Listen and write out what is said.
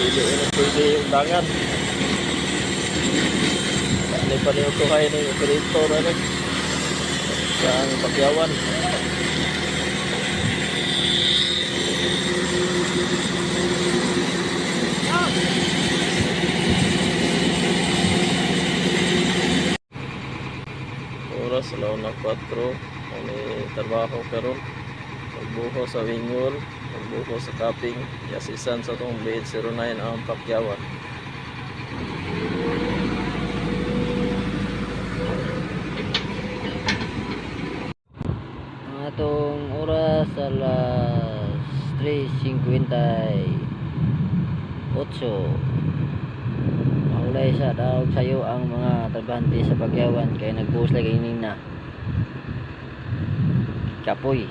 pwede undangan. Ano pa niyo tuhay ni operator ano? Yang Pakyawan. Oras alaw na 4. Ano trabaho karon? Pagbuho sa wingol, pagbuho sa cupping, yasisan sa itong blade 09 ang Pakyawan. Ang atong oras alas 3:58. Maulay sa daw sayo ang mga trabahante sa Pakyawan kay nagbuhos lagi na kapoy.